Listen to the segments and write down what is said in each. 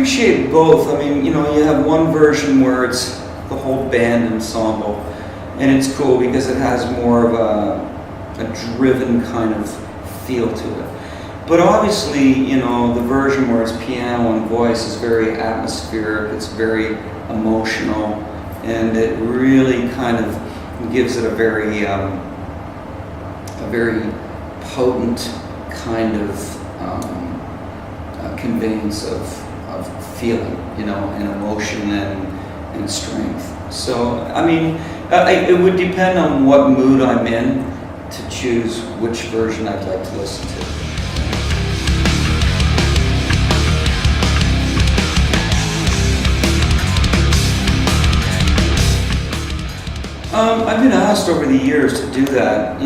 appreciate both. I mean, you have one version where it's the whole band ensemble, and it's cool because it has more of a driven kind of feel to it. But obviously, the version where it's piano and voice is very atmospheric, it's very emotional, and it really kind of gives it a very potent kind of conveyance of feeling, and emotion and strength. So, I mean, it would depend on what mood I'm in to choose which version I'd like to listen to. I've been asked over the years to do that.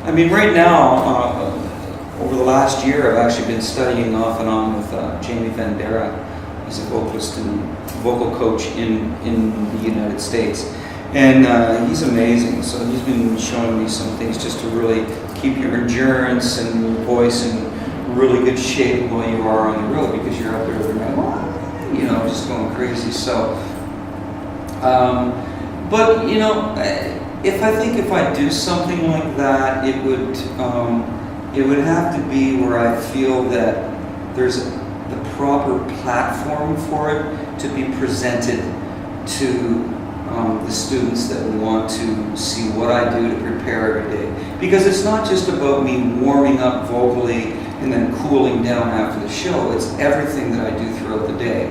I mean, right now, over the last year, I've actually been studying off and on with Jamie Vandera. He's a vocalist and vocal coach in the United States. And he's amazing. So he's been showing me some things just to really keep your endurance and your voice in really good shape while you are on the road, because you're out there every night, just going crazy. So, but if I do something like that, it would have to be where I feel that there's the proper platform for it to be presented to the students that want to see what I do to prepare every day. Because it's not just about me warming up vocally and then cooling down after the show. It's everything that I do throughout the day.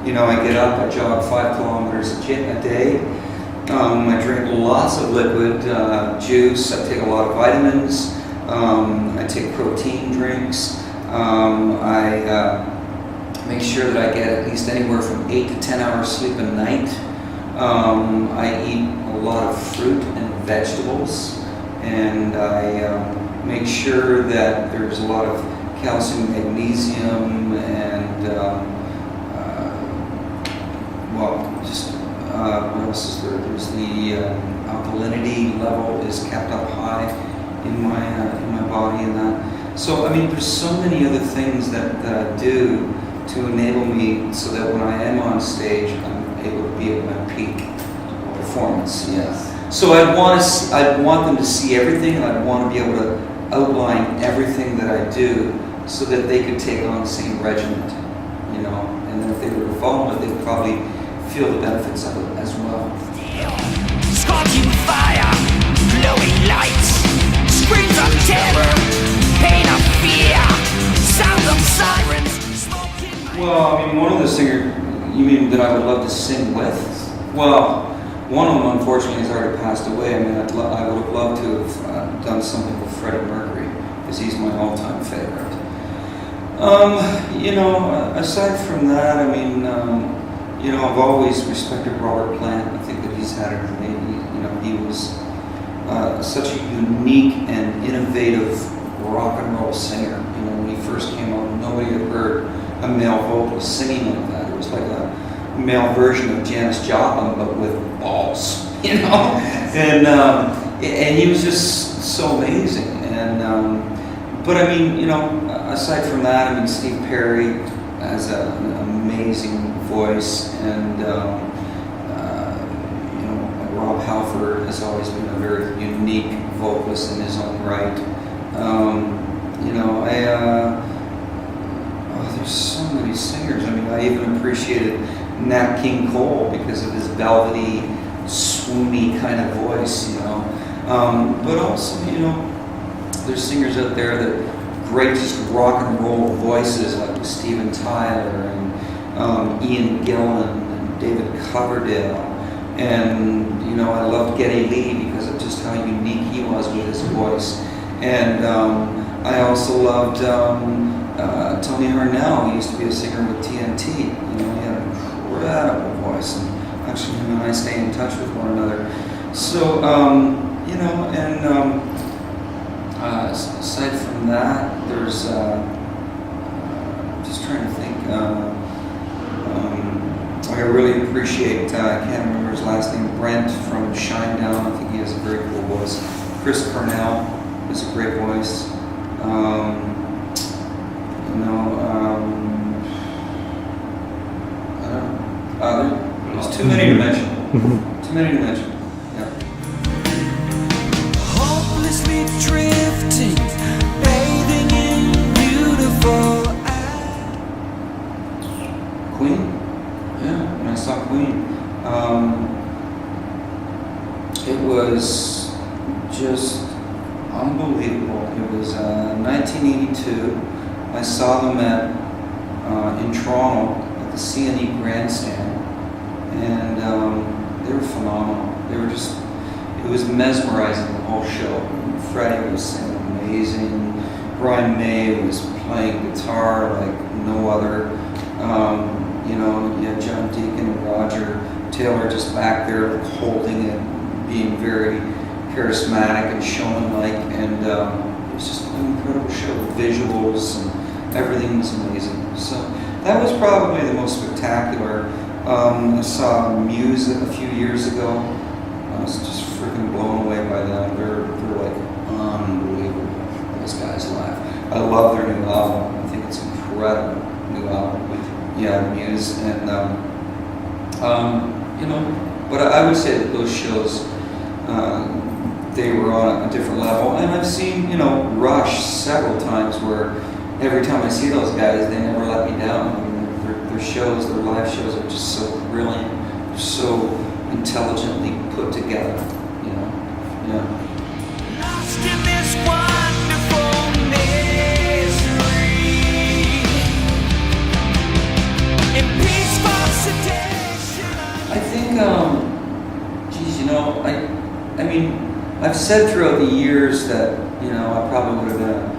I get up, I jog 5 kilometers a day. I drink lots of liquid juice. I take a lot of vitamins. I take protein drinks. I make sure that I get at least anywhere from 8 to 10 hours sleep a night. I eat a lot of fruit and vegetables, and I make sure that there's a lot of calcium, magnesium, and what else is there? There's the alkalinity level is kept up high in my body, and that. So I mean, there's so many other things that I do to enable me so that when I am on stage, I'm able to be at my peak performance. Yes. So I'd want them to see everything, and I'd want to be able to outline everything that I do so that they could take on the same regiment, and then if they were to follow it, they would probably feel the benefits of it as well. Scorching fire, glowing lights, screams of terror, pain of fear, sounds of sirens, smoking. Well, I mean, one of the singers, you mean that I would love to sing with? Well, one of them unfortunately has already passed away. I mean, I would have loved to have done something with Freddie Mercury, because he's my all-time favorite. Aside from that, I mean, I've always respected Robert Plant. I think that he's had it made. He was such a unique and innovative rock and roll singer. When he first came out, nobody had heard a male vocalist singing like that. It was like a male version of Janis Joplin, but with balls, and he was just so amazing. And but I mean, aside from that, I mean, Steve Perry has an amazing voice, and Rob Halford has always been a very unique vocalist in his own right. There's so many singers. I mean, I even appreciated Nat King Cole because of his velvety, swoony kind of voice, But also, there's singers out there that great just rock and roll voices, like Steven Tyler and Ian Gillan and David Coverdale. And, I loved Geddy Lee because of just how unique he was with his voice. And I also loved Tony Harnell. He used to be a singer with TNT. He had an incredible voice. And actually, him and I stay in touch with one another. So, aside from that, there's, just trying to think, I really appreciate, I can't remember his last name, Brent from Shinedown. I think he has a very cool voice. Chris Cornell has a great voice. There's too many to mention. Too many to mention. Yeah. Hopelessly drifting, bathing in beautiful Queen? Yeah, when I saw Queen. It was just unbelievable. It was 1982. I saw them in Toronto at the CNE Grandstand, and they were phenomenal. They were just, it was mesmerizing, the whole show. Freddie was singing amazing. Brian May was playing guitar like no other. You know, you had John Deacon and Roger Taylor just back there like, holding it, being very charismatic and showman-like, and it was just an incredible show. The visuals and everything was amazing. So that was probably the most spectacular. I saw Muse a few years ago. I was just freaking blown away by them. They're like unbelievable. Those guys live. I love their new album. I think it's incredible new album. Yeah, Muse, and you know, but I would say that those shows, they were on a different level. And I've seen, you know, Rush several times where every time I see those guys, they never let me down. I mean, their shows, their live shows are just so brilliant, so intelligently put together, you know. Yeah. lost in this wonderful misery. In peaceful sedation. I think, geez, you know, I mean, I've said throughout the years that, you know, I probably would have been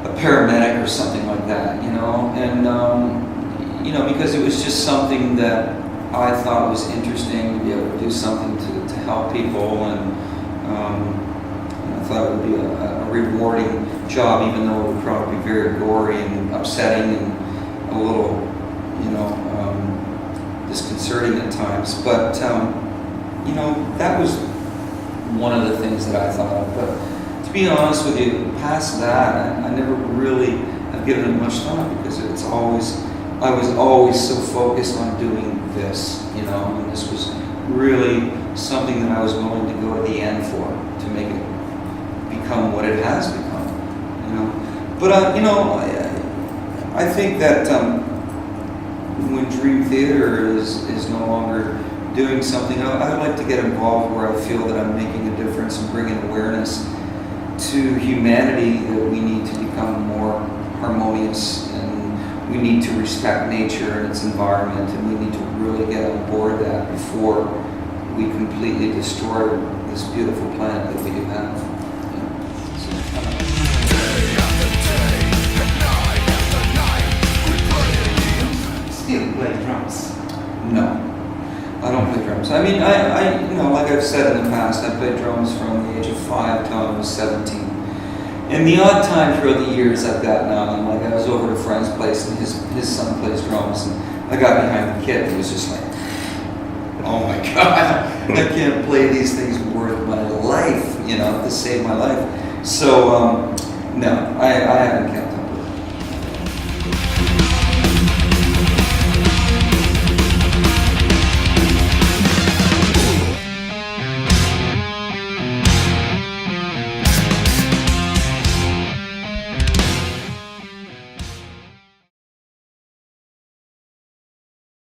a paramedic or something like that, you know, and, you know, because it was just something that I thought was interesting to be able to do something to help people, and I thought it would be a rewarding job, even though it would probably be very gory and upsetting and a little, you know, disconcerting at times. But, you know, that was one of the things that I thought of. But to be honest with you, past that, I never really have given it much thought, because it's always, I was always so focused on doing this, you know, and this was really something that I was willing to go to the end for, to make it become what it has become, you know. But, you know, I think that when Dream Theater is no longer doing something, I would like to get involved where I feel that I'm making a difference and bringing awareness to humanity, that we need to become more harmonious, and we need to respect nature and its environment, and we need to really get on board that before we completely destroy this beautiful planet that we do have. Still play drums? No, I don't play drums. I mean, I you know, like I've said in the past, I played drums from the age of 5 till I was 17. And the odd time throughout the years I've gotten on, like I was over at a friend's place and his son plays drums, and I got behind the kid and he was just like, oh my God, I can't play these things worth my life, you know, to save my life. So, no, I haven't kept